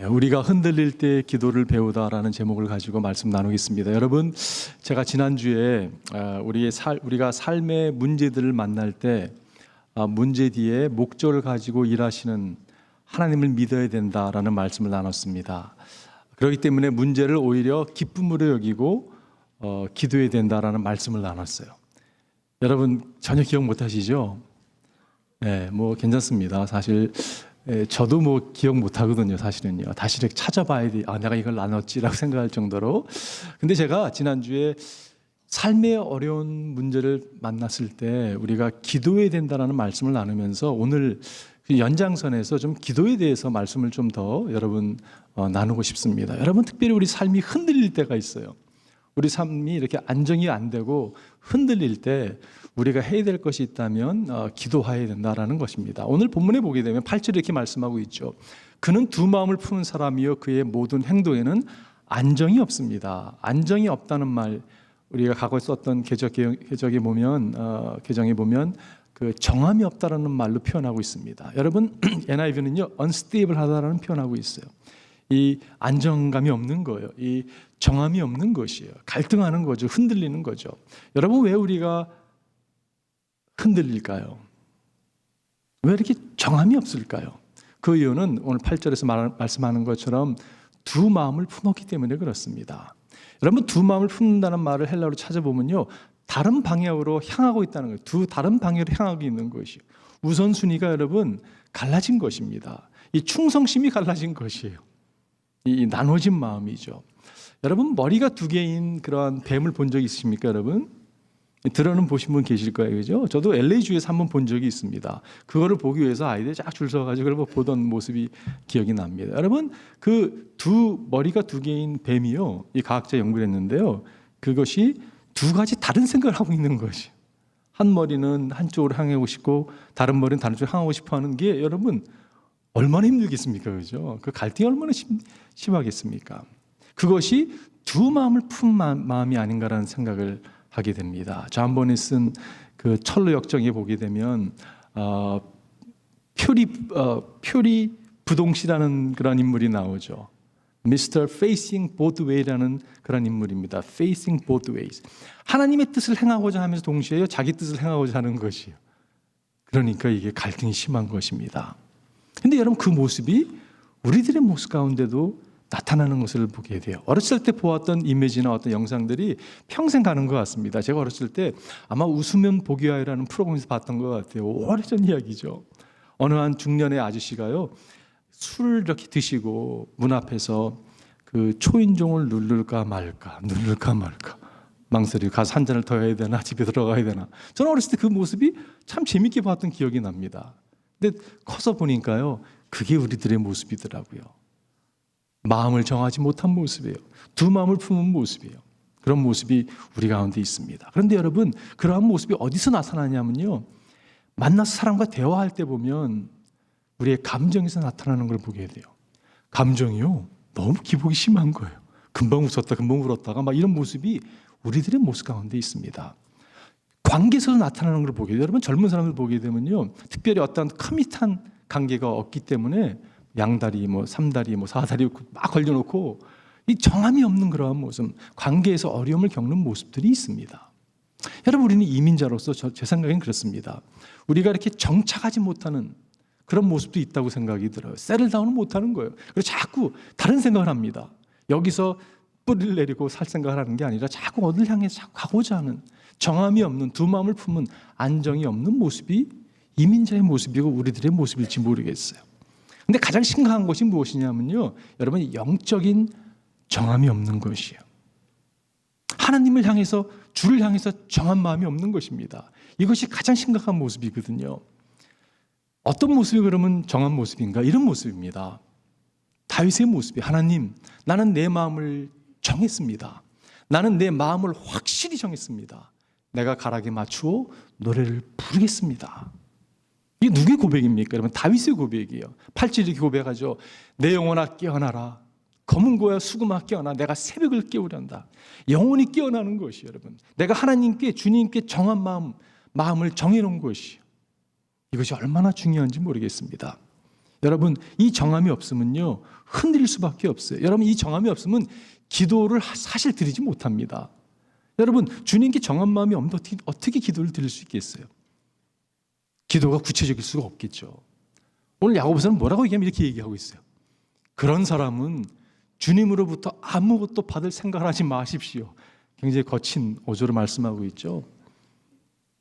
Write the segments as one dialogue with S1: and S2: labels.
S1: 우리가 흔들릴 때 기도를 배우다라는 제목을 가지고 말씀 나누겠습니다. 여러분, 제가 지난주에 우리가 삶의 문제들을 만날 때 문제 뒤에 목적을 가지고 일하시는 하나님을 믿어야 된다라는 말씀을 나눴습니다. 그렇기 때문에 문제를 오히려 기쁨으로 여기고 기도해야 된다라는 말씀을 나눴어요. 여러분 전혀 기억 못 하시죠? 네, 뭐 괜찮습니다. 사실 저도 뭐 기억 못 하거든요. 사실은요. 다시 이렇게 찾아봐야 돼. 내가 이걸 나눴지라고 생각할 정도로. 근데 제가 지난주에 삶의 어려운 문제를 만났을 때 우리가 기도해야 된다라는 말씀을 나누면서 오늘 연장선에서 좀 기도에 대해서 말씀을 좀 더 여러분 나누고 싶습니다. 여러분, 특별히 우리 삶이 흔들릴 때가 있어요. 우리 삶이 이렇게 안정이 안 되고 흔들릴 때 우리가 해야 될 것이 있다면 기도해야 된다라는 것입니다. 오늘 본문에 보게 되면 8절에 이렇게 말씀하고 있죠. 그는 두 마음을 푸는 사람이요 그의 모든 행동에는 안정이 없습니다. 안정이 없다는 말, 우리가 과거에 썼던 개정에 보면 그 정함이 없다라는 말로 표현하고 있습니다. 여러분, NIV는요 unstable하다라는 표현하고 있어요. 이 안정감이 없는 거예요. 이 정함이 없는 것이에요. 갈등하는 거죠. 흔들리는 거죠. 여러분, 왜 우리가 흔들릴까요? 왜 이렇게 정함이 없을까요? 그 이유는 오늘 8절에서 말씀하는 것처럼 두 마음을 품었기 때문에 그렇습니다. 여러분, 두 마음을 품는다는 말을 헬라어로 찾아보면요 다른 방향으로 향하고 있다는 거예요. 두 다른 방향으로 향하고 있는 것이요. 우선순위가 여러분 갈라진 것입니다. 이 충성심이 갈라진 것이에요. 이 나눠진 마음이죠. 여러분, 머리가 두 개인 그러한 뱀을 본 적 있으십니까, 여러분? 들어는 보신 분 계실 거예요, 그죠? 저도 LA주에서 한번 본 적이 있습니다. 그거를 보기 위해서 아이들이 쫙 줄 서가지고 보던 모습이 기억이 납니다. 여러분, 그 머리가 두 개인 뱀이요, 이 과학자 연구를 했는데요, 그것이 두 가지 다른 생각을 하고 있는 것이. 한 머리는 한쪽으로 향하고 싶고 다른 머리는 다른 쪽으로 향하고 싶어 하는 게 여러분 얼마나 힘들겠습니까, 그죠? 그 갈등이 얼마나 심하겠습니까? 그것이 두 마음을 푼 마음이 아닌가라는 생각을 하게 됩니다. 존 번이 쓴 그 철로 역정에 보게 되면 표리 부동시라는 그런 인물이 나오죠. Mr. Facing Both Way라는 그런 인물입니다. Facing Both Ways. 하나님의 뜻을 행하고자 하면서 동시에 자기 뜻을 행하고자 하는 것이에요. 그러니까 이게 갈등이 심한 것입니다. 근데 여러분, 그 모습이 우리들의 모습 가운데도 나타나는 것을 보게 돼요. 어렸을 때 보았던 이미지나 어떤 영상들이 평생 가는 것 같습니다. 제가 어렸을 때 아마 웃으면 복이 와요라는 프로그램에서 봤던 것 같아요. 오래전 이야기죠. 어느 한 중년의 아저씨가요, 술을 이렇게 드시고 문 앞에서 그 초인종을 누를까 말까 망설이고 가서 한 잔을 더 해야 되나, 집에 들어가야 되나. 저는 어렸을 때 그 모습이 참 재밌게 봤던 기억이 납니다. 근데 커서 보니까요, 그게 우리들의 모습이더라고요. 마음을 정하지 못한 모습이에요. 두 마음을 품은 모습이에요. 그런 모습이 우리 가운데 있습니다. 그런데 여러분, 그러한 모습이 어디서 나타나냐면요, 만나서 사람과 대화할 때 보면 우리의 감정에서 나타나는 걸 보게 돼요. 감정이요, 너무 기복이 심한 거예요. 금방 웃었다, 금방 울었다가 막 이런 모습이 우리들의 모습 가운데 있습니다. 관계에서도 나타나는 걸 보게 돼요. 여러분, 젊은 사람들 보게 되면요, 특별히 어떤 커밋한 관계가 없기 때문에 양다리, 삼다리, 사다리 막 걸려놓고 이 정함이 없는 그러한 모습, 관계에서 어려움을 겪는 모습들이 있습니다. 여러분, 우리는 이민자로서 제 생각엔 그렇습니다. 우리가 이렇게 정착하지 못하는 그런 모습도 있다고 생각이 들어요. 세틀다운을 못하는 거예요. 그래서 자꾸 다른 생각을 합니다. 여기서 뿌리를 내리고 살 생각을 하는 게 아니라 자꾸 어딜 향해서 자꾸 가고자 하는, 정함이 없는, 두 마음을 품은 안정이 없는 모습이 이민자의 모습이고 우리들의 모습일지 모르겠어요. 근데 가장 심각한 것이 무엇이냐면요, 여러분, 영적인 정함이 없는 것이에요. 하나님을 향해서, 주를 향해서 정한 마음이 없는 것입니다. 이것이 가장 심각한 모습이거든요. 어떤 모습이 그러면 정한 모습인가? 이런 모습입니다. 다윗의 모습이, 하나님, 나는 내 마음을 정했습니다. 나는 내 마음을 확실히 정했습니다. 내가 가락에 맞추어 노래를 부르겠습니다. 이게 누구의 고백입니까? 여러분, 다윗의 고백이에요. 8절 이렇게 고백하죠. 내 영혼아 깨어나라. 검은 고야 수금아 깨어나. 내가 새벽을 깨우련다. 영혼이 깨어나는 것이에요, 여러분. 내가 하나님께, 주님께 정한 마음을 정해놓은 것이에요. 이것이 얼마나 중요한지 모르겠습니다. 여러분, 이 정함이 없으면요, 흔들릴 수밖에 없어요. 여러분, 이 정함이 없으면 기도를 사실 드리지 못합니다. 여러분, 주님께 정한 마음이 없는데 어떻게 기도를 드릴 수 있겠어요? 기도가 구체적일 수가 없겠죠. 오늘 야고보서는 뭐라고 얘기하면 이렇게 얘기하고 있어요. 그런 사람은 주님으로부터 아무것도 받을 생각을 하지 마십시오. 굉장히 거친 어조로 말씀하고 있죠.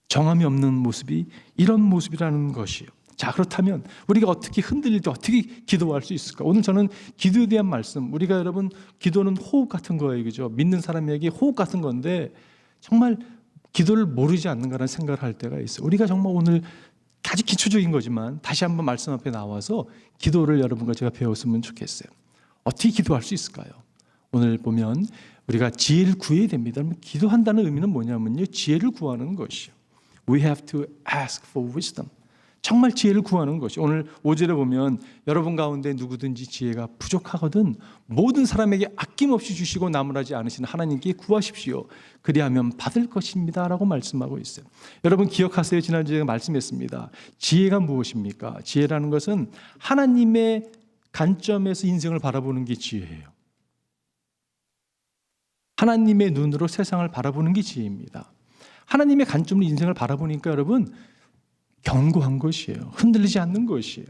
S1: 정함이 없는 모습이 이런 모습이라는 것이요. 자, 그렇다면 우리가 어떻게 흔들릴 때 어떻게 기도할 수 있을까? 오늘 저는 기도에 대한 말씀, 우리가 여러분 기도는 호흡 같은 거예요, 그죠? 믿는 사람에게 호흡 같은 건데 정말 기도를 모르지 않는가라는 생각을 할 때가 있어요. 우리가 정말 오늘 아주 기초적인 거지만 다시 한번 말씀 앞에 나와서 기도를 여러분과 제가 배웠으면 좋겠어요. 어떻게 기도할 수 있을까요? 오늘 보면 우리가 지혜를 구해야 됩니다. 기도한다는 의미는 뭐냐면요, 지혜를 구하는 것이요. We have to ask for wisdom. 정말 지혜를 구하는 것이. 오늘 5절에 보면 여러분 가운데 누구든지 지혜가 부족하거든 모든 사람에게 아낌없이 주시고 나무라지 않으시는 하나님께 구하십시오. 그리하면 받을 것입니다 라고 말씀하고 있어요. 여러분 기억하세요? 지난주에 제가 말씀했습니다. 지혜가 무엇입니까? 지혜라는 것은 하나님의 관점에서 인생을 바라보는 게 지혜예요. 하나님의 눈으로 세상을 바라보는 게 지혜입니다. 하나님의 관점으로 인생을 바라보니까 여러분 견고한 것이에요. 흔들리지 않는 것이에요.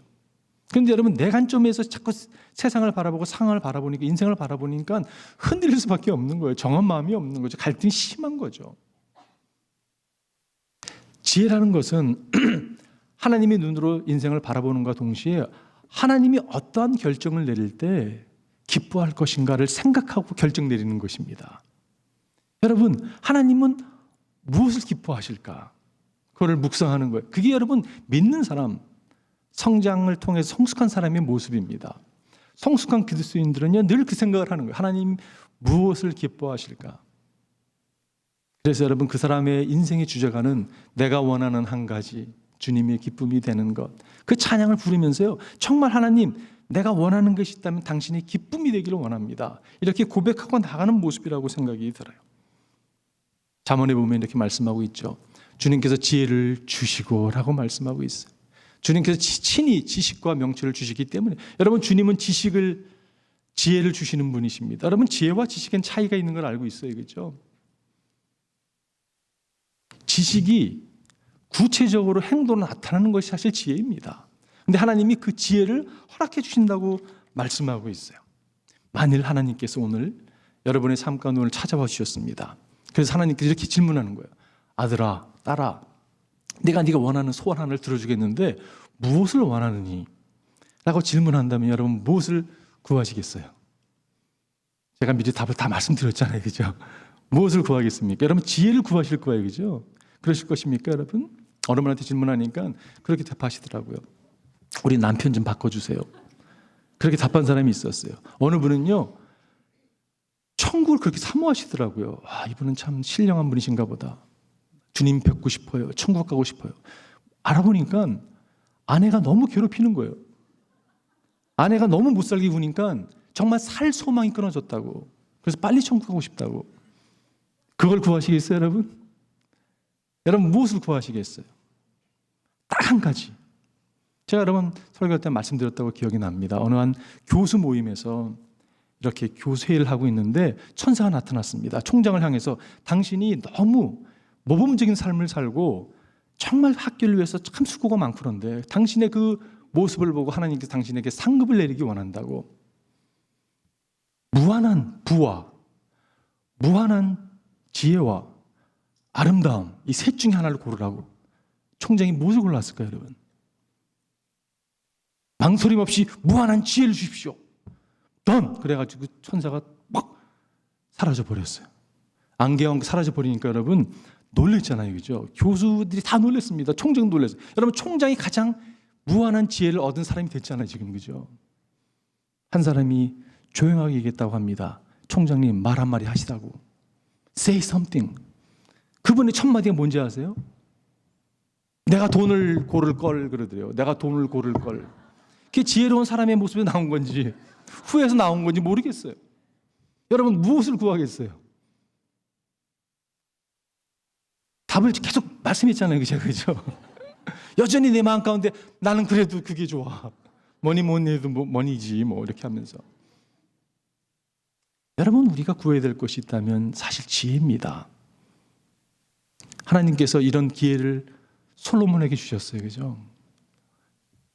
S1: 그런데 여러분 내 관점에서 자꾸 세상을 바라보고 상황을 바라보니까, 인생을 바라보니까 흔들릴 수밖에 없는 거예요. 정한 마음이 없는 거죠. 갈등이 심한 거죠. 지혜라는 것은 하나님의 눈으로 인생을 바라보는과 동시에 하나님이 어떠한 결정을 내릴 때 기뻐할 것인가를 생각하고 결정 내리는 것입니다. 여러분, 하나님은 무엇을 기뻐하실까? 그걸 묵상하는 거예요. 그게 여러분 믿는 사람, 성장을 통해서 성숙한 사람의 모습입니다. 성숙한 그리스도인들은요 늘 그 생각을 하는 거예요. 하나님 무엇을 기뻐하실까? 그래서 여러분 그 사람의 인생의 주제가는 내가 원하는 한 가지, 주님의 기쁨이 되는 것. 그 찬양을 부르면서요 정말 하나님 내가 원하는 것이 있다면 당신의 기쁨이 되기를 원합니다. 이렇게 고백하고 나가는 모습이라고 생각이 들어요. 잠언에 보면 이렇게 말씀하고 있죠. 주님께서 지혜를 주시고 라고 말씀하고 있어요. 주님께서 친히 지식과 명철을 주시기 때문에 여러분 주님은 지혜를 주시는 분이십니다. 여러분 지혜와 지식엔 차이가 있는 걸 알고 있어요. 그렇죠? 지식이 구체적으로 행동으로 나타나는 것이 사실 지혜입니다. 그런데 하나님이 그 지혜를 허락해 주신다고 말씀하고 있어요. 만일 하나님께서 오늘 여러분의 삶 가운데 오늘 찾아와 주셨습니다. 그래서 하나님께서 이렇게 질문하는 거예요. 아들아, 딸아, 내가 네가 원하는 소원 하나를 들어주겠는데 무엇을 원하느니? 라고 질문한다면 여러분 무엇을 구하시겠어요? 제가 미리 답을 다 말씀드렸잖아요. 그죠? 무엇을 구하겠습니까? 여러분 지혜를 구하실 거예요. 그죠? 그러실 것입니까 여러분? 어른한테 질문하니까 그렇게 답하시더라고요. 우리 남편 좀 바꿔주세요. 그렇게 답한 사람이 있었어요. 어느 분은요 천국을 그렇게 사모하시더라고요. 아, 이분은 참 신령한 분이신가 보다. 주님 뵙고 싶어요. 천국 가고 싶어요. 알아보니까 아내가 너무 괴롭히는 거예요. 아내가 너무 못 살게 구니까 정말 살 소망이 끊어졌다고. 그래서 빨리 천국 가고 싶다고. 그걸 구하시겠어요 여러분? 여러분 무엇을 구하시겠어요? 딱 한 가지. 제가 여러분 설교할 때 말씀드렸다고 기억이 납니다. 어느 한 교수 모임에서 이렇게 교수회의를 하고 있는데 천사가 나타났습니다. 총장을 향해서 당신이 너무 모범적인 삶을 살고 정말 학교를 위해서 참 수고가 많고 그런데 당신의 그 모습을 보고 하나님께서 당신에게 상급을 내리기 원한다고. 무한한 부와 무한한 지혜와 아름다움 이 셋 중에 하나를 고르라고 총장이 무엇을 골랐을까요 여러분? 망설임 없이 무한한 지혜를 주십시오. 넌! 그래가지고 천사가 막 사라져 버렸어요. 안개왕 사라져 버리니까 여러분 놀랬잖아요. 그죠? 교수들이 다 놀랐습니다. 총장 놀랐어요. 여러분 총장이 가장 무한한 지혜를 얻은 사람이 됐잖아요. 지금 그죠? 한 사람이 조용하게 얘기했다고 합니다. 총장님 말 한마디 하시라고. Say something. 그분의 첫 마디가 뭔지 아세요? 내가 돈을 고를 걸 그러더래요. 내가 돈을 고를 걸. 그게 지혜로운 사람의 모습에 나온 건지 후에서 나온 건지 모르겠어요. 여러분 무엇을 구하겠어요? 답을 계속 말씀했잖아요. 그죠? 여전히 내 마음 가운데 나는 그래도 그게 좋아. 머니 못 내도 머니지 뭐 이렇게 하면서. 여러분, 우리가 구해야 될 것이 있다면 사실 지혜입니다. 하나님께서 이런 기회를 솔로몬에게 주셨어요. 그죠?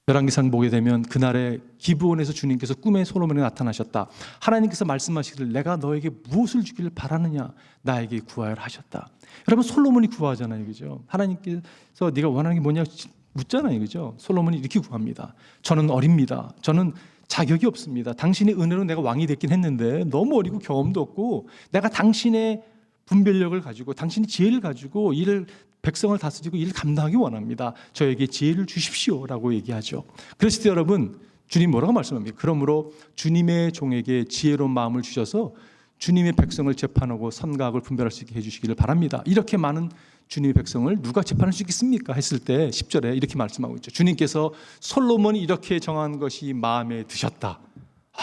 S1: 열왕기상 보게 되면 그날에 기브온에서 주님께서 꿈에 솔로몬에게 나타나셨다. 하나님께서 말씀하시기를 내가 너에게 무엇을 주기를 바라느냐, 나에게 구하여라 하셨다. 여러분, 솔로몬이 구하잖아요. 그죠? 하나님께서 네가 원하는 게 뭐냐 묻잖아요. 그죠? 솔로몬이 이렇게 구합니다. 저는 어립니다. 저는 자격이 없습니다. 당신의 은혜로 내가 왕이 됐긴 했는데 너무 어리고 경험도 없고 내가 당신의 분별력을 가지고 당신의 지혜를 가지고 이를 백성을 다스리고 일을 감당하기 원합니다. 저에게 지혜를 주십시오라고 얘기하죠. 그랬을 때 여러분, 주님 뭐라고 말씀합니까? 그러므로 주님의 종에게 지혜로운 마음을 주셔서 주님의 백성을 재판하고 선과 악을 분별할 수 있게 해주시기를 바랍니다. 이렇게 많은 주님의 백성을 누가 재판할 수 있겠습니까? 했을 때 10절에 이렇게 말씀하고 있죠. 주님께서 솔로몬이 이렇게 정한 것이 마음에 드셨다.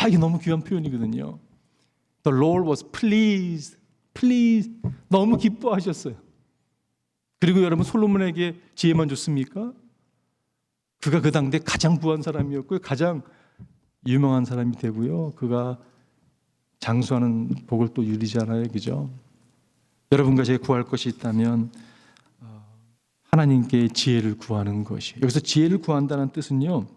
S1: 이게 너무 귀한 표현이거든요. The Lord was pleased. 너무 기뻐하셨어요. 그리고 여러분, 솔로몬에게 지혜만 줬습니까? 그가 그 당대 가장 부한 사람이었고요, 가장 유명한 사람이 되고요, 그가 장수하는 복을 또 누리잖아요. 그죠? 여러분과 제가 구할 것이 있다면 하나님께 지혜를 구하는 것이. 여기서 지혜를 구한다는 뜻은요,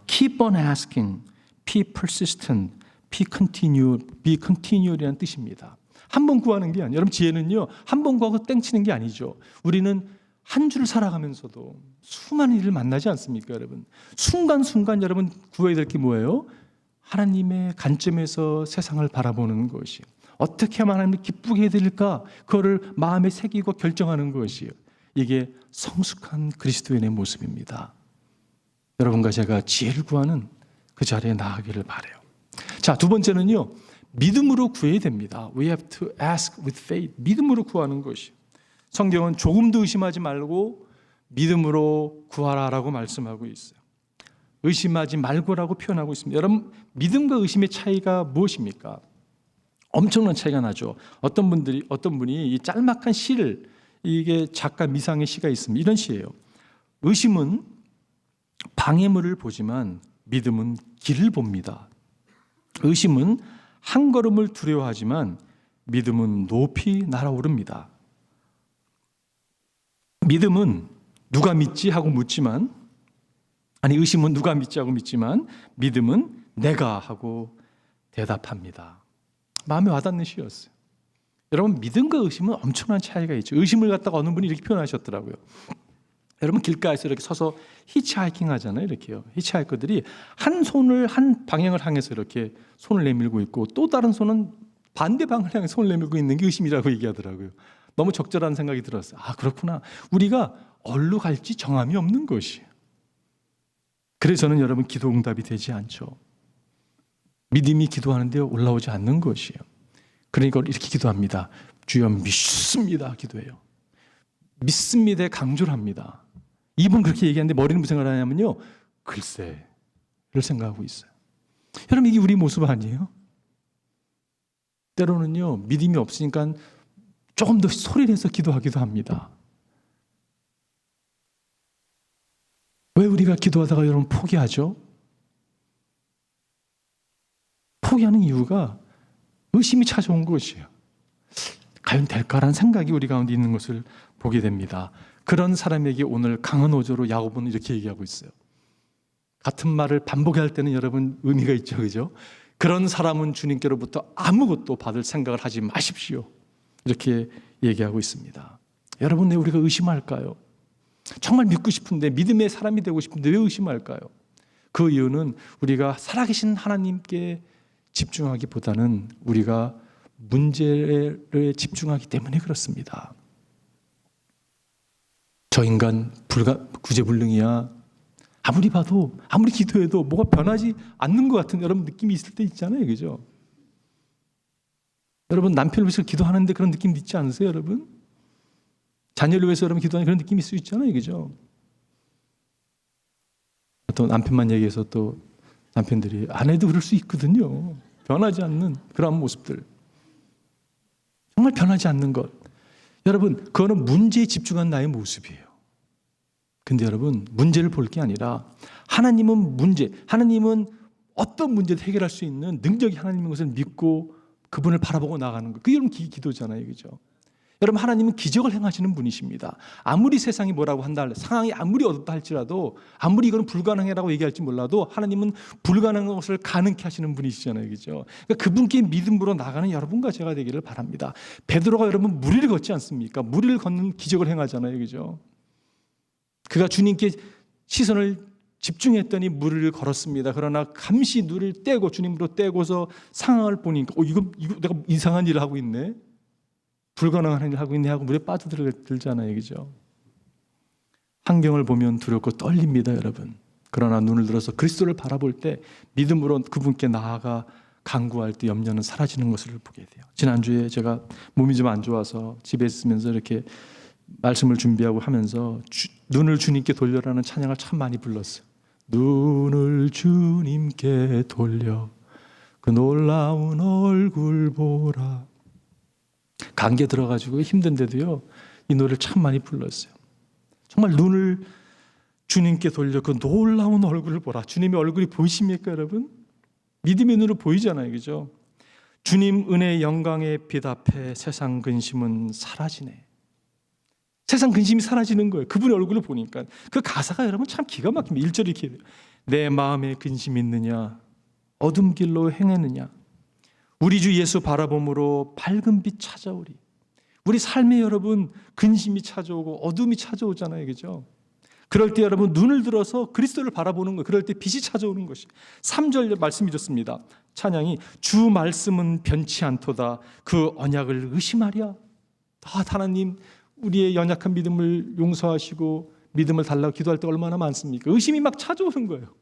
S1: keep on asking, be persistent, be continual이라는 뜻입니다. 한 번 구하는 게 아니에요. 여러분, 지혜는요, 한 번 구하고 땡치는 게 아니죠. 우리는 한 주를 살아가면서도 수많은 일을 만나지 않습니까, 여러분? 순간순간 여러분 구해야 될 게 뭐예요? 하나님의 관점에서 세상을 바라보는 것이. 어떻게 하면 하나님을 기쁘게 해드릴까? 그거를 마음에 새기고 결정하는 것이요. 이게 성숙한 그리스도인의 모습입니다. 여러분과 제가 지혜를 구하는 그 자리에 나아가기를 바라요. 자, 두 번째는요, 믿음으로 구해야 됩니다. We have to ask with faith. 믿음으로 구하는 것이. 성경은 조금도 의심하지 말고 믿음으로 구하라라고 말씀하고 있어요. 의심하지 말고라고 표현하고 있습니다. 여러분, 믿음과 의심의 차이가 무엇입니까? 엄청난 차이가 나죠. 어떤 분이 이 짤막한 시를, 이게 작가 미상의 시가 있습니다. 이런 시예요. 의심은 방해물을 보지만 믿음은 길을 봅니다. 의심은 한 걸음을 두려워하지만 믿음은 높이 날아오릅니다. 믿음은 누가 믿지 하고 묻지만, 의심은 누가 믿지 하고 믿지만 믿음은 내가 하고 대답합니다. 마음에 와닿는 시였어요. 여러분, 믿음과 의심은 엄청난 차이가 있죠. 의심을 갖다가 어느 분이 이렇게 표현하셨더라고요. 여러분, 길가에서 이렇게 서서 히치하이킹 하잖아요. 이렇게요. 히치하이커들이 한 손을 한 방향을 향해서 이렇게 손을 내밀고 있고 또 다른 손은 반대 방향을 향해 손을 내밀고 있는 게 의심이라고 얘기하더라고요. 너무 적절한 생각이 들었어요. 그렇구나. 우리가 어디로 갈지 정함이 없는 것이에요. 그래서는 여러분, 기도 응답이 되지 않죠. 믿음이 기도하는데 올라오지 않는 것이에요. 그러니까 이렇게 기도합니다. 주여 믿습니다. 기도해요. 믿습니다에 강조를 합니다. 입은 그렇게 얘기하는데 머리는 무슨 생각을 하냐면요, 글쎄를 생각하고 있어요. 여러분, 이게 우리 모습 아니에요? 때로는요, 믿음이 없으니까 조금 더 소리를 내서 기도하기도 합니다. 왜 우리가 기도하다가 여러분 포기하죠? 포기하는 이유가 의심이 찾아온 것이에요. 과연 될까라는 생각이 우리 가운데 있는 것을 보게 됩니다. 그런 사람에게 오늘 강한 어조로 야고보는 이렇게 얘기하고 있어요. 같은 말을 반복할 때는 여러분 의미가 있죠, 그죠? 그런 사람은 주님께로부터 아무것도 받을 생각을 하지 마십시오. 이렇게 얘기하고 있습니다. 여러분, 왜 우리가 의심할까요? 정말 믿고 싶은데, 믿음의 사람이 되고 싶은데 왜 의심할까요? 그 이유는 우리가 살아계신 하나님께 집중하기보다는 우리가 문제에 집중하기 때문에 그렇습니다. 저 인간 구제불능이야. 아무리 봐도, 아무리 기도해도 뭐가 변하지 않는 것 같은 여러분 느낌이 있을 때 있잖아요, 그죠? 여러분, 남편을 위해서 기도하는데 그런 느낌 있지 않으세요, 여러분? 자녀를 위해서 여러분 기도하는 그런 느낌이 있을 수 있잖아요, 그죠? 또 남편만 얘기해서 또 남편들이 아내도 그럴 수 있거든요. 변하지 않는 그런 모습들, 정말 변하지 않는 것. 여러분, 그거는 문제에 집중한 나의 모습이에요. 근데 여러분, 문제를 볼 게 아니라 하나님은 하나님은 어떤 문제도 해결할 수 있는 능력이 하나님인 것을 믿고 그분을 바라보고 나가는 거. 그게 여러분 기도잖아요. 그죠? 여러분, 하나님은 기적을 행하시는 분이십니다. 아무리 세상이 뭐라고 한다, 상황이 아무리 어둡다 할지라도, 아무리 이건 불가능해라고 얘기할지 몰라도 하나님은 불가능한 것을 가능케 하시는 분이시잖아요. 그죠? 그러니까 그분께 믿음으로 나가는 여러분과 제가 되기를 바랍니다. 베드로가 여러분 무리를 걷지 않습니까? 무리를 걷는 기적을 행하잖아요. 그죠? 그가 주님께 시선을 집중했더니 무리를 걸었습니다. 그러나 감시 눈을 떼고 주님으로 떼고서 상황을 보니까 이거 내가 이상한 일을 하고 있네, 불가능한 일을 하고 있네 하고 물에 빠져들잖아요. 그죠? 환경을 보면 두렵고 떨립니다, 여러분. 그러나 눈을 들어서 그리스도를 바라볼 때 믿음으로 그분께 나아가 간구할 때 염려는 사라지는 것을 보게 돼요. 지난주에 제가 몸이 좀 안 좋아서 집에 있으면서 이렇게 말씀을 준비하고 하면서 눈을 주님께 돌려라는 찬양을 참 많이 불렀어요. 눈을 주님께 돌려 그 놀라운 얼굴 보라. 감기에 들어가지고 힘든데도요, 이 노래를 참 많이 불렀어요. 정말 눈을 주님께 돌려 그 놀라운 얼굴을 보라. 주님의 얼굴이 보이십니까, 여러분? 믿음의 눈으로 보이잖아요. 그죠? 주님 은혜의 영광에 빛 앞에 세상 근심은 사라지네. 세상 근심이 사라지는 거예요. 그분의 얼굴을 보니까. 그 가사가 여러분 참 기가 막힙니다. 1절이 이렇게 돼요. 내 마음에 근심이 있느냐, 어둠 길로 행했느냐, 우리 주 예수 바라봄으로 밝은 빛 찾아오리. 우리 삶에 여러분 근심이 찾아오고 어둠이 찾아오잖아요. 그죠? 그럴 때 여러분 눈을 들어서 그리스도를 바라보는 거예요. 그럴 때 빛이 찾아오는 것이. 3절 말씀이 좋습니다. 찬양이 주 말씀은 변치 않도다. 그 언약을 의심하랴. 하나님 우리의 연약한 믿음을 용서하시고 믿음을 달라고 기도할 때 얼마나 많습니까? 의심이 막 찾아오는 거예요.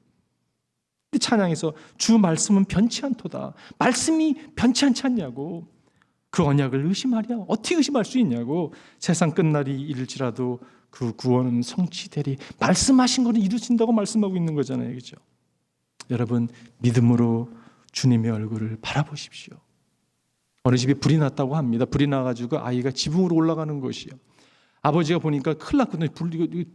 S1: 찬양에서 주 말씀은 변치 않도다. 말씀이 변치 않지 않냐고. 그 언약을 의심하랴. 어떻게 의심할 수 있냐고. 세상 끝날이 이를지라도 그 구원은 성취되리. 말씀하신 거는 이루신다고 말씀하고 있는 거잖아요. 그렇죠? 여러분 믿음으로 주님의 얼굴을 바라보십시오. 어느 집에 불이 났다고 합니다. 불이 나가지고 아이가 지붕으로 올라가는 것이요. 아버지가 보니까 큰일 났거든요.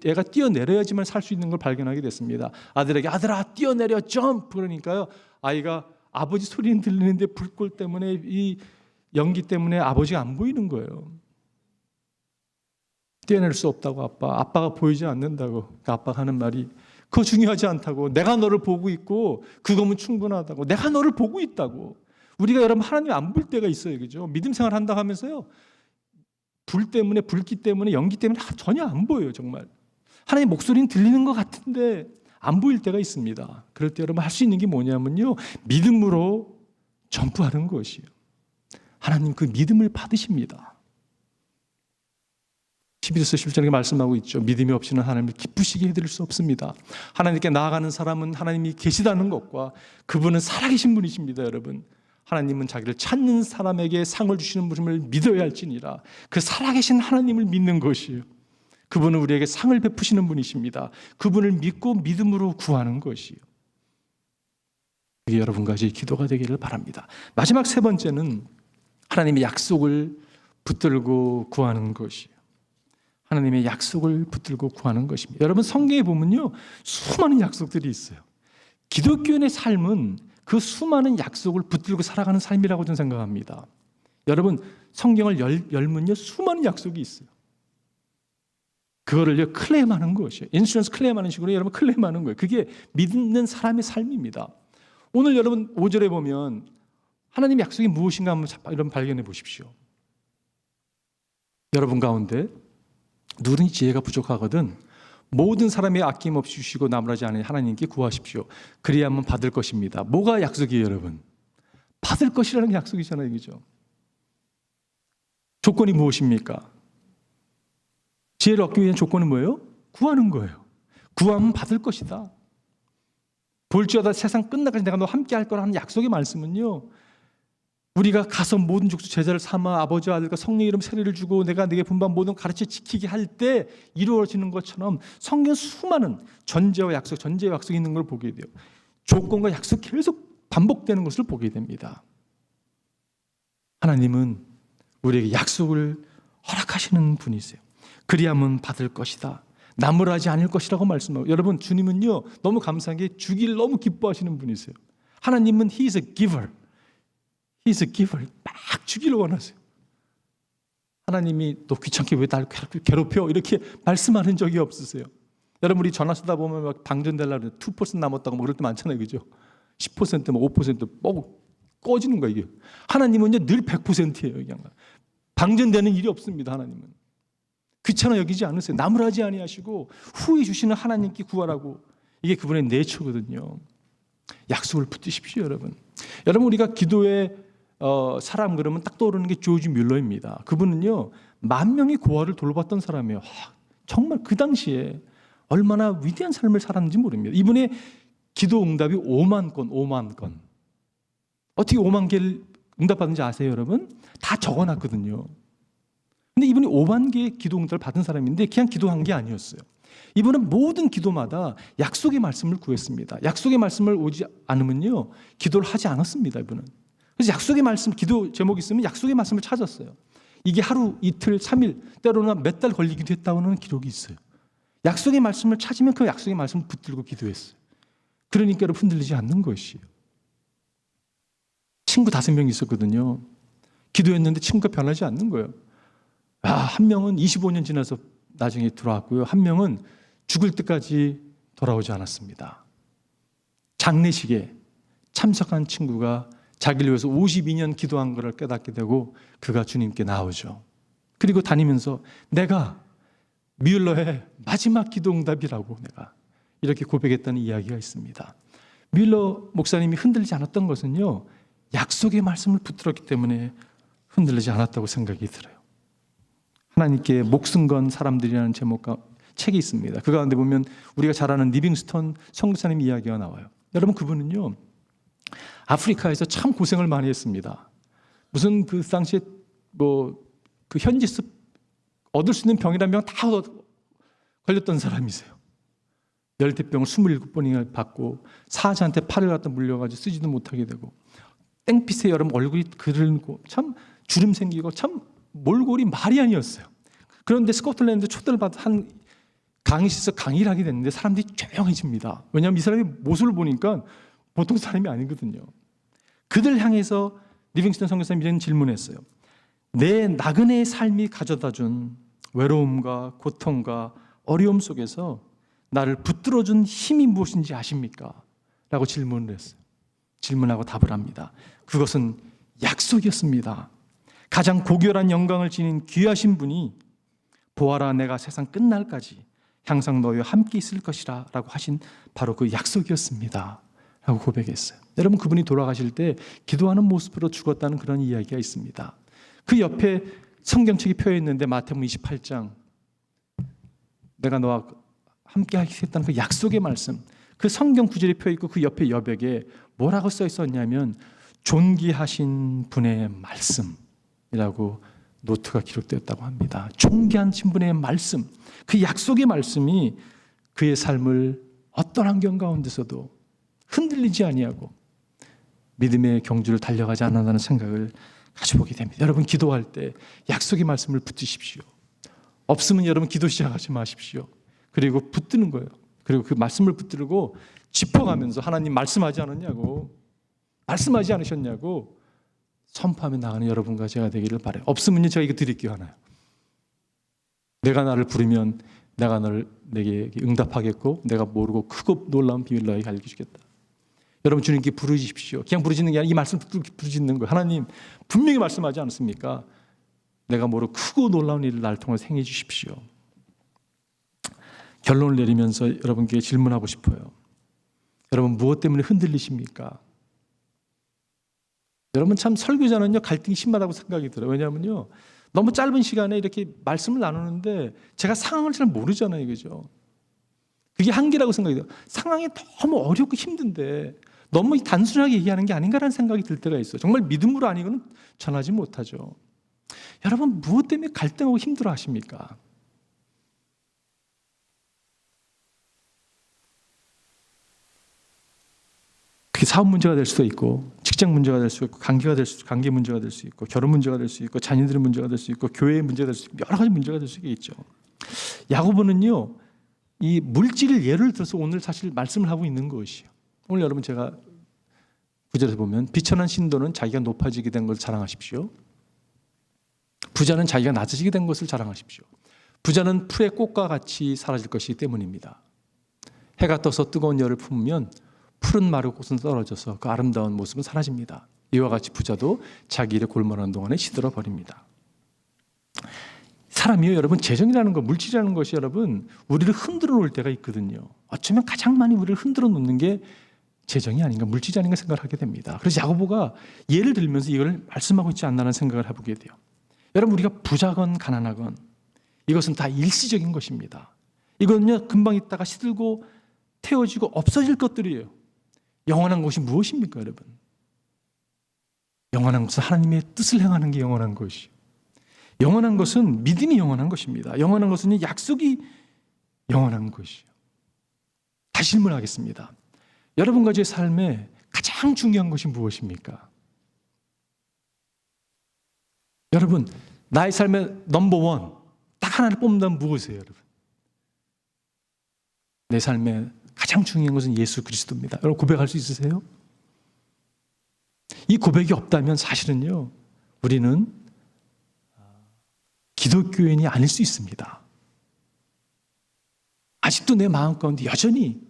S1: 애가 뛰어내려야지만 살 수 있는 걸 발견하게 됐습니다. 아들에게 아들아 뛰어내려 점프. 그러니까요, 아이가 아버지 소리는 들리는데 불꽃 때문에 이 연기 때문에 아버지가 안 보이는 거예요. 뛰어낼 수 없다고 아빠가 보이지 않는다고. 그러니까 아빠가 하는 말이 그거 중요하지 않다고. 내가 너를 보고 있고 그거면 충분하다고. 내가 너를 보고 있다고. 우리가 여러분 하나님 안 볼 때가 있어요. 그죠? 믿음 생활 한다 하면서요, 불 때문에, 불기 때문에, 연기 때문에 전혀 안 보여요. 정말 하나님 목소리는 들리는 것 같은데 안 보일 때가 있습니다. 그럴 때 여러분 할 수 있는 게 뭐냐면요, 믿음으로 점프하는 것이에요. 하나님 그 믿음을 받으십니다. 11서 11절에 말씀하고 있죠. 믿음이 없이는 하나님을 기쁘시게 해드릴 수 없습니다. 하나님께 나아가는 사람은 하나님이 계시다는 것과 그분은 살아계신 분이십니다. 여러분, 하나님은 자기를 찾는 사람에게 상을 주시는 분임을 믿어야 할지니라. 그 살아계신 하나님을 믿는 것이에요. 그분은 우리에게 상을 베푸시는 분이십니다. 그분을 믿고 믿음으로 구하는 것이에요. 그게 여러분과 제 기도가 되기를 바랍니다. 마지막 세 번째는 하나님의 약속을 붙들고 구하는 것이에요. 하나님의 약속을 붙들고 구하는 것입니다. 여러분 성경에 보면요, 수많은 약속들이 있어요. 기독교인의 삶은 그 수많은 약속을 붙들고 살아가는 삶이라고 저는 생각합니다. 여러분 성경을 열면요, 수많은 약속이 있어요. 그거를요 클레임하는 것이에요. 인슈런스 클레임하는 식으로 여러분 클레임하는 거예요. 그게 믿는 사람의 삶입니다. 오늘 여러분 5절에 보면 하나님의 약속이 무엇인가 한번 여러분 발견해 보십시오. 여러분 가운데 누구든지 지혜가 부족하거든 모든 사람이 아낌없이 주시고 나무라지 않으니 하나님께 구하십시오. 그리하면 받을 것입니다. 뭐가 약속이에요, 여러분? 받을 것이라는 게 약속이잖아요, 그죠? 조건이 무엇입니까? 지혜를 얻기 위한 조건은 뭐예요? 구하는 거예요. 구하면 받을 것이다. 볼지어다 세상 끝나까지 내가 너와 함께 할 거라는 약속의 말씀은요, 우리가 가서 모든 족속 제자를 삼아 아버지와 아들과 성령 이름 세례를 주고 내가 네게 분반 모든 가르쳐 지키게 할 때 이루어지는 것처럼 성경 수많은 전제와 전제와 약속이 있는 걸 보게 돼요. 조건과 약속 계속 반복되는 것을 보게 됩니다. 하나님은 우리에게 약속을 허락하시는 분이세요. 그리하면 받을 것이다. 나무라지 않을 것이라고 말씀하고, 여러분 주님은요 너무 감사한 게 주기를 너무 기뻐하시는 분이세요. 하나님은 He is a giver. He is a giver. 막 주기를 원하세요. 하나님이 너 귀찮게 왜 날 괴롭혀? 이렇게 말씀하는 적이 없으세요. 여러분 우리 전화 쓰다 보면 막 방전되려고 2% 남았다고 뭐 그럴 때 많잖아요. 그죠? 10% 뭐 5% 꺼지는 거예요. 이게. 하나님은요 늘 100%예요. 그냥. 방전되는 일이 없습니다. 하나님은. 귀찮아 여기지 않으세요. 나무라지 아니하시고 후에 주시는 하나님께 구하라고. 이게 그분의 내초거든요. 약속을 붙드십시오, 여러분. 여러분 우리가 기도의 사람 그러면 딱 떠오르는 게 조지 뮬러입니다. 그분은요 10,000명의 고아를 돌봤던 사람이에요. 정말 그 당시에 얼마나 위대한 삶을 살았는지 모릅니다. 이분의 기도 응답이 5만 건. 어떻게 5만 개를 응답받은지 아세요, 여러분? 다 적어놨거든요. 근데 이분이 5만 개의 기도 응답을 받은 사람인데 그냥 기도한 게 아니었어요. 이분은 모든 기도마다 약속의 말씀을 구했습니다. 약속의 말씀을 오지 않으면요 기도를 하지 않았습니다. 이분은. 그래서 약속의 말씀, 기도 제목이 있으면 약속의 말씀을 찾았어요. 이게 하루, 이틀, 3일, 때로는 몇 달 걸리기도 했다는 기록이 있어요. 약속의 말씀을 찾으면 그 약속의 말씀을 붙들고 기도했어요. 그러니까 여러분 흔들리지 않는 것이에요. 친구 5명 있었거든요. 기도했는데 친구가 변하지 않는 거예요. 한 명은 25년 지나서 나중에 들어왔고요. 한 명은 죽을 때까지 돌아오지 않았습니다. 장례식에 참석한 친구가 자기를 위해서 52년 기도한 것을 깨닫게 되고 그가 주님께 나오죠. 그리고 다니면서 내가 뮬러의 마지막 기도 응답이라고 내가 이렇게 고백했다는 이야기가 있습니다. 뮬러 목사님이 흔들리지 않았던 것은요 약속의 말씀을 붙들었기 때문에 흔들리지 않았다고 생각이 들어요. 하나님께 목숨 건 사람들이라는 제목과 책이 있습니다. 그 가운데 보면 우리가 잘 아는 리빙스턴 선교사님 이야기가 나와요. 여러분 그분은요 아프리카에서 참 고생을 많이 했습니다. 무슨 그 당시에 그 현지에서 얻을 수 있는 병이라는 병 다 걸렸던 사람이세요. 열대병을 27번이나 받고 사자한테 팔을 갖다 물려가지고 쓰지도 못하게 되고 땡빛에 여러분 얼굴이 그르고 참 주름 생기고 참 몰골이 말이 아니었어요. 그런데 스코틀랜드 초대를 받아 한 강의실에서 강의를 하게 됐는데 사람들이 조용해집니다. 왜냐하면 이 사람이 모습을 보니까 보통 사람이 아니거든요. 그들 향해서 리빙스턴 선교사님이 이런 질문했어요. 내 나그네의 삶이 가져다준 외로움과 고통과 어려움 속에서 나를 붙들어준 힘이 무엇인지 아십니까? 라고 질문을 했어요. 질문하고 답을 합니다. 그것은 약속이었습니다. 가장 고결한 영광을 지닌 귀하신 분이 보아라 내가 세상 끝날까지 항상 너희와 함께 있을 것이라 라고 하신 바로 그 약속이었습니다 라고 고백했어요. 여러분 그분이 돌아가실 때 기도하는 모습으로 죽었다는 그런 이야기가 있습니다. 그 옆에 성경책이 펴 있는데 마태복음 28장 내가 너와 함께 하겠다는 그 약속의 말씀 그 성경 구절이 펴 있고 그 옆에 여백에 뭐라고 써 있었냐면 존귀하신 분의 말씀이라고 노트가 기록되었다고 합니다. 존귀한 분의 말씀 그 약속의 말씀이 그의 삶을 어떤 환경 가운데서도 흔들리지 아니하고 믿음의 경주를 달려가지 않는다는 생각을 가져보게 됩니다. 여러분 기도할 때 약속의 말씀을 붙드십시오. 없으면 여러분 기도 시작하지 마십시오. 그리고 붙드는 거예요. 그리고 그 말씀을 붙들고 짚어가면서 하나님 말씀하지 않았냐고 말씀하지 않으셨냐고 선포하며 나가는 여러분과 제가 되기를 바라요. 없으면요 제가 이거 드릴게요. 하나요. 내가 나를 부르면 내가 내게 응답하겠고 내가 모르고 크고 놀라운 비밀을 너에게 알려주겠다. 여러분 주님께 부르십시오. 그냥 부르짖는 게 아니라 이 말씀 부르짖는 거예요. 하나님 분명히 말씀하지 않았습니까? 내가 모르고 크고 놀라운 일을 나를 통해서 행해 주십시오. 결론을 내리면서 여러분께 질문하고 싶어요. 여러분 무엇 때문에 흔들리십니까? 여러분 참 설교자는요 갈등이 심하다고 생각이 들어요. 왜냐하면요 너무 짧은 시간에 이렇게 말씀을 나누는데 제가 상황을 잘 모르잖아요. 그죠? 그게 한계라고 생각이 돼요. 상황이 너무 어렵고 힘든데 너무 단순하게 얘기하는 게 아닌가라는 생각이 들 때가 있어요. 정말 믿음으로 아니고는 전하지 못하죠. 여러분 무엇 때문에 갈등하고 힘들어 하십니까? 그게 사업 문제가 될 수도 있고 직장 문제가 될 수 있고 관계 문제가 될 수 있고 결혼 문제가 될 수 있고 자녀들의 문제가 될 수 있고 교회의 문제가 될 수 있고 여러 가지 문제가 될 수 있겠죠. 야고보는요 이 물질을 예를 들어서 오늘 사실 말씀을 하고 있는 것이요. 오늘 여러분 제가 구절에서 보면 비천한 신도는 자기가 높아지게 된 것을 자랑하십시오. 부자는 자기가 낮아지게 된 것을 자랑하십시오. 부자는 풀의 꽃과 같이 사라질 것이기 때문입니다. 해가 떠서 뜨거운 열을 품으면 푸른 마른 꽃은 떨어져서 그 아름다운 모습은 사라집니다. 이와 같이 부자도 자기 일에 골몰하는 동안에 시들어 버립니다. 사람이요, 여러분, 재정이라는 것, 물질이라는 것이 여러분 우리를 흔들어 놓을 때가 있거든요. 어쩌면 가장 많이 우리를 흔들어 놓는 게 재정이 아닌가, 물질이 아닌가 생각을 하게 됩니다. 그래서 야고보가 예를 들면서 이걸 말씀하고 있지 않나라는 생각을 해보게 돼요. 여러분, 우리가 부자건 가난하건 이것은 다 일시적인 것입니다. 이거는요, 금방 있다가 시들고 태워지고 없어질 것들이에요. 영원한 것이 무엇입니까, 여러분? 영원한 것은 하나님의 뜻을 행하는 게 영원한 것이요. 영원한 것은 믿음이 영원한 것입니다. 영원한 것은 약속이 영원한 것이요. 다시 질문하겠습니다. 여러분과 제 삶에 가장 중요한 것이 무엇입니까? 여러분, 나의 삶의 넘버원 딱 하나를 뽑는다면 무엇이에요, 여러분? 내 삶에 가장 중요한 것은 예수 그리스도입니다. 여러분, 고백할 수 있으세요? 이 고백이 없다면 사실은요, 우리는 기독교인이 아닐 수 있습니다. 아직도 내 마음 가운데 여전히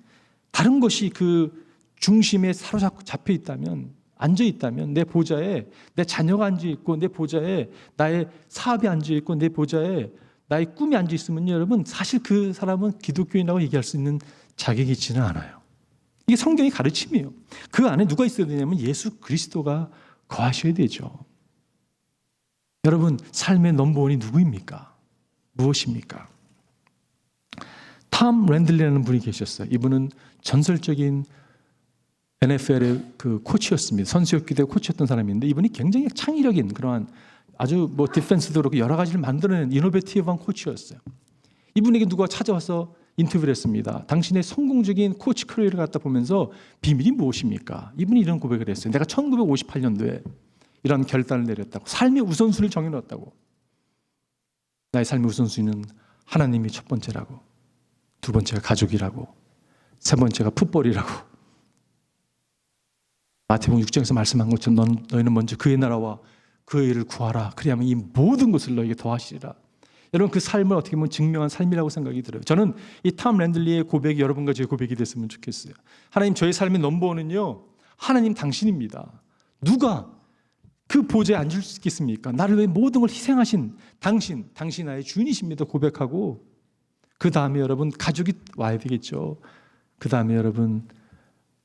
S1: 다른 것이 그 중심에 사로잡고 잡혀 있다면, 앉아 있다면, 내 보좌에 내 자녀가 앉아 있고, 내 보좌에 나의 사업이 앉아 있고, 내 보좌에 나의 꿈이 앉아 있으면 여러분, 사실 그 사람은 기독교인이라고 얘기할 수 있는 자격이 있지는 않아요. 이게 성경의 가르침이에요. 그 안에 누가 있어야 되냐면 예수 그리스도가 거하셔야 되죠. 여러분, 삶의 넘버원이 누구입니까? 무엇입니까? 톰 랜들리라는 분이 계셨어요. 이분은 전설적인 NFL의 그 코치였습니다. 선수였기 때문에 코치였던 사람인데, 이분이 굉장히 창의력인 그러한 아주 디펜스도 그렇고 여러 가지를 만들어낸 이노베티브한 코치였어요. 이분에게 누가 찾아와서 인터뷰를 했습니다. 당신의 성공적인 코치 커리어를 갖다 보면서 비밀이 무엇입니까? 이분이 이런 고백을 했어요. 내가 1958년도에 이런 결단을 내렸다고. 삶의 우선순위를 정해놓았다고. 나의 삶의 우선순위는 하나님이 첫 번째라고, 두 번째가 가족이라고, 세 번째가 풋볼이라고. 마태복음 6장에서 말씀한 것처럼 너희는 먼저 그의 나라와 그의 일을 구하라. 그리하면 이 모든 것을 너에게 더하시리라. 여러분, 그 삶을 어떻게 보면 증명한 삶이라고 생각이 들어요. 저는 이 톰 랜들리의 고백이 여러분과 제 고백이 됐으면 좋겠어요. 하나님, 저의 삶의 넘버원은요, 하나님 당신입니다. 누가 그 보좌에 앉을 수 있겠습니까? 나를 위해 모든 걸 희생하신 당신 나의 주인이십니다. 고백하고, 그 다음에 여러분 가족이 와야 되겠죠. 그 다음에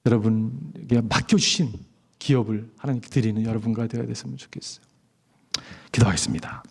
S1: 여러분에게 맡겨주신 기업을 하나님께 드리는 여러분과 되어야 됐으면 좋겠어요. 기도하겠습니다.